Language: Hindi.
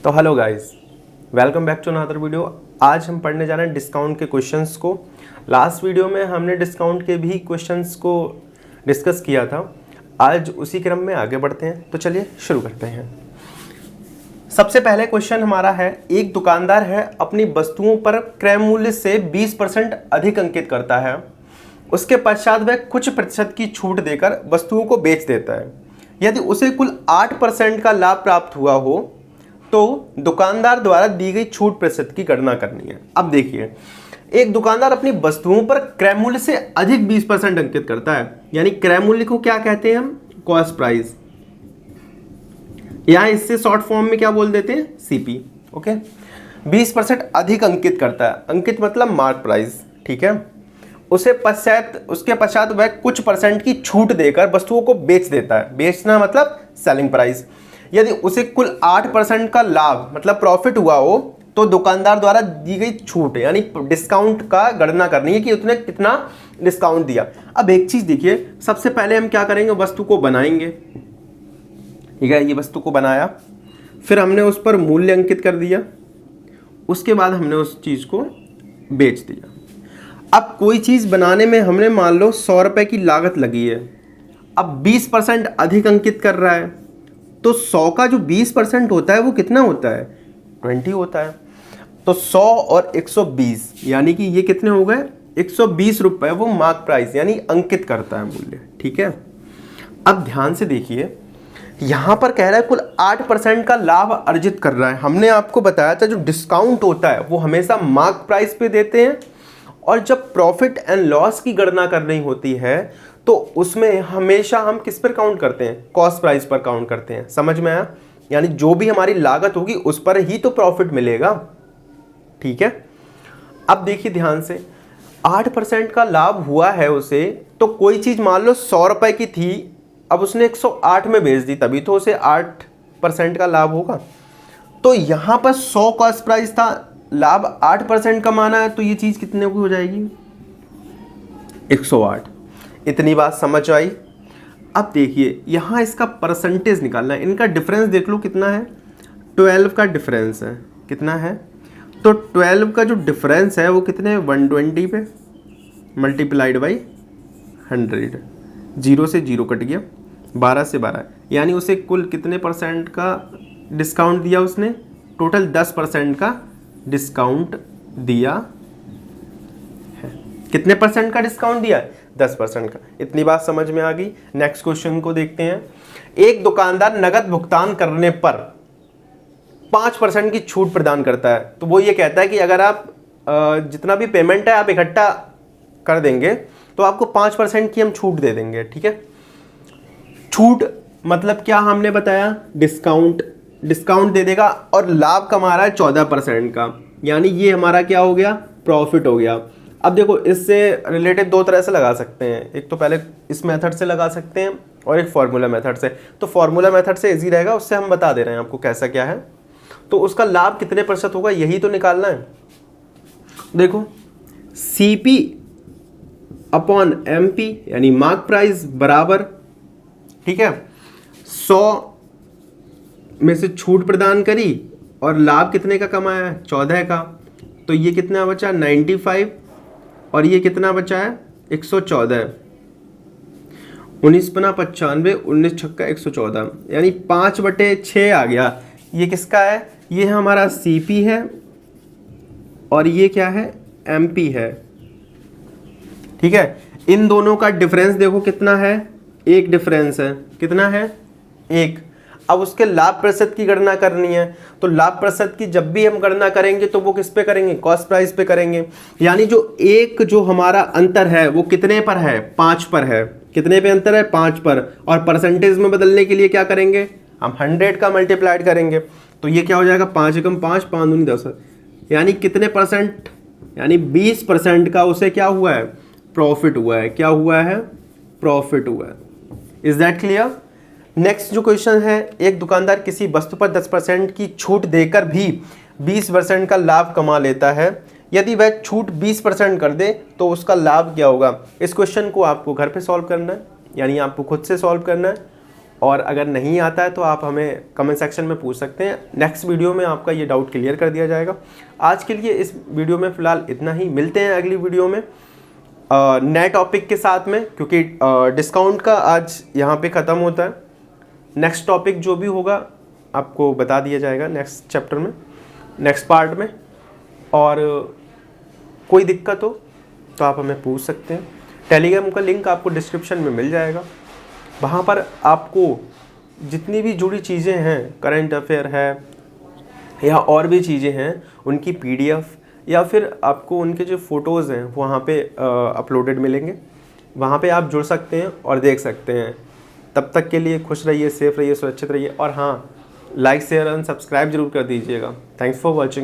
तो hello guys, welcome back to another video. आज हम पढ़ने जा रहे हैं डिस्काउंट के क्वेश्चंस को। लास्ट वीडियो में हमने डिस्काउंट के भी क्वेश्चंस को डिस्कस किया था। आज उसी क्रम में आगे बढ़ते हैं, तो चलिए शुरू करते हैं। सबसे पहले क्वेश्चन हमारा है, एक दुकानदार है अपनी वस्तुओं पर क्रय मूल्य से 20% अधिक अंकित करता है। उसके पश्चात वह कुछ प्रतिशत की छूट देकर वस्तुओं को बेच देता है। यदि उसे कुल 8% का लाभ प्राप्त हुआ हो तो दुकानदार द्वारा दी गई छूट प्रतिशत की गणना करनी है। अब देखिए, एक दुकानदार अपनी वस्तुओं पर क्रय मूल्य से अधिक 20% अंकित करता है, यानी क्रय मूल्य को क्या कहते हैं हम? Cost price. यहां इससे शॉर्ट फॉर्म में क्या बोल देते हैं? सीपी। ओके, 20% अधिक अंकित करता है। अंकित मतलब मार्क प्राइस, ठीक है। उसके पश्चात वह कुछ परसेंट की छूट देकर वस्तुओं को बेच देता है। बेचना मतलब सेलिंग प्राइस। यदि उसे कुल 8% का लाभ मतलब प्रॉफिट हुआ हो तो दुकानदार द्वारा दी गई छूट यानी डिस्काउंट का गणना करनी है कि उसने कितना डिस्काउंट दिया। अब एक चीज देखिए, सबसे पहले हम क्या करेंगे? वस्तु को बनाएंगे, ठीक है। ये वस्तु को बनाया, फिर हमने उस पर मूल्य अंकित कर दिया, उसके बाद हमने उस चीज को बेच दिया। अब कोई चीज बनाने में हमने मान लो 100 रुपए की लागत लगी है। अब 20% अधिक अंकित कर रहा है, तो 100 का जो 20% होता है वो कितना होता है? 20 होता है। तो 100 और 120 यानी कि ये कितने हो गए? 120 रुपए वो मार्क प्राइस यानी अंकित करता है मूल्य, ठीक है। अब ध्यान से देखिए, यहां पर कह रहा है कुल 8% का लाभ अर्जित कर रहा है। हमने आपको बताया था जो डिस्काउंट होता है वो हमेशा मार्क प्राइस पे देते हैं, और जब प्रॉफिट एंड लॉस की गणना करनी होती है तो उसमें हमेशा हम किस पर काउंट करते हैं? कॉस्ट प्राइस पर काउंट करते हैं। समझ में आया? यानी जो भी हमारी लागत होगी उस पर ही तो प्रॉफिट मिलेगा, ठीक है। अब देखिए ध्यान से, 8% का लाभ हुआ है उसे, तो कोई चीज मान लो 100 रुपए की थी, अब उसने 108 में बेच दी, तभी तो उसे 8% का लाभ होगा। तो यहां पर 100 कॉस्ट प्राइस था, लाभ 8% कमाना है, तो ये चीज कितने की हो जाएगी? 108। इतनी बात समझ आई? अब देखिए, यहां इसका परसेंटेज निकालना है। इनका डिफरेंस देख लो कितना है? 12 का डिफरेंस है। कितना है? तो 12 का जो डिफरेंस है वो कितने है? 120 पे मल्टीप्लाइड बाई 100। 0 से 0 कट गया, 12 से 12, यानी उसे कुल कितने परसेंट का डिस्काउंट दिया उसने? टोटल 10% का डिस्काउंट दिया है। कितने परसेंट का डिस्काउंट दिया? 10% का। इतनी बात समझ में आ गई। नेक्स्ट क्वेश्चन को देखते हैं। एक दुकानदार नगद भुगतान करने पर 5% की छूट प्रदान करता है। तो वो ये कहता है कि अगर आप जितना भी पेमेंट है आप इकट्ठा कर देंगे तो आपको 5% की हम छूट दे देंगे, ठीक है। छूट मतलब क्या हमने बताया? डिस्काउंट दे देगा, और लाभ कमा रहा है 14% का, यानी ये हमारा क्या हो गया? प्रॉफिट हो गया। अब देखो, इससे रिलेटेड दो तरह से लगा सकते हैं। एक तो पहले इस मेथड से लगा सकते हैं और एक फार्मूला मेथड से। तो फार्मूला मेथड से इजी रहेगा, उससे हम बता दे रहे हैं आपको कैसा क्या है। तो उसका लाभ कितने प्रतिशत होगा यही तो निकालना है। देखो, सीपी अपॉन एमपी यानी मार्क प्राइस बराबर, ठीक है, 100 में से छूट प्रदान करी और लाभ कितने का कमाया है? 14 का। तो ये कितना बचा? 95, और ये कितना बचा है? 114। 19 पना 95, 19 छक्का 114, यानी 5/6 आ गया। ये किसका है? ये हमारा सीपी है, और ये क्या है? एमपी है, ठीक है। इन दोनों का डिफरेंस देखो कितना है? 1 डिफरेंस है। कितना है? 1। अब उसके लाभ प्रतिशत की गणना करनी है, तो लाभ प्रतिशत की जब भी हम गणना करेंगे तो वो किस पे करेंगे? कॉस्ट प्राइस पे करेंगे। यानी जो हमारा अंतर है वो कितने पर है? 5 पर है। कितने पे अंतर है? 5 पर। और परसेंटेज में बदलने के लिए क्या करेंगे? हम 100 का मल्टीप्लाइड करेंगे। तो ये क्या हो जाएगा? 5 एकम 5, 5 दूनी 10, यानी कितने परसेंट? यानी 20% का उसे क्या हुआ है? प्रॉफिट हुआ है। क्या हुआ है? प्रॉफिट हुआ है। Is that clear? नेक्स्ट जो क्वेश्चन है, एक दुकानदार किसी वस्तु पर 10% की छूट देकर भी 20% का लाभ कमा लेता है। यदि वह छूट 20% कर दे तो उसका लाभ क्या होगा? इस क्वेश्चन को आपको घर पे सॉल्व करना है, यानी आपको खुद से सॉल्व करना है, और अगर नहीं आता है तो आप हमें कमेंट सेक्शन में पूछ सकते हैं। नेक्स्ट वीडियो में आपका ये डाउट क्लियर कर दिया जाएगा। आज के लिए इस वीडियो में फ़िलहाल इतना ही, मिलते हैं अगली वीडियो में नए टॉपिक के साथ में, क्योंकि डिस्काउंट का आज यहाँ पे ख़त्म होता है। नेक्स्ट टॉपिक जो भी होगा आपको बता दिया जाएगा नेक्स्ट चैप्टर में, नेक्स्ट पार्ट में। और कोई दिक्कत हो तो आप हमें पूछ सकते हैं। टेलीग्राम का लिंक आपको डिस्क्रिप्शन में मिल जाएगा। वहाँ पर आपको जितनी भी जुड़ी चीज़ें हैं, करंट अफेयर है या और भी चीज़ें हैं, उनकी PDF या फिर आपको उनके जो फ़ोटोज़ हैं वहाँ पे अपलोडेड मिलेंगे। वहाँ पे आप जुड़ सकते हैं और देख सकते हैं। तब तक के लिए खुश रहिए, सेफ रहिए, सुरक्षित रहिए। और हाँ, लाइक शेयर एंड सब्सक्राइब जरूर कर दीजिएगा। Thanks for watching.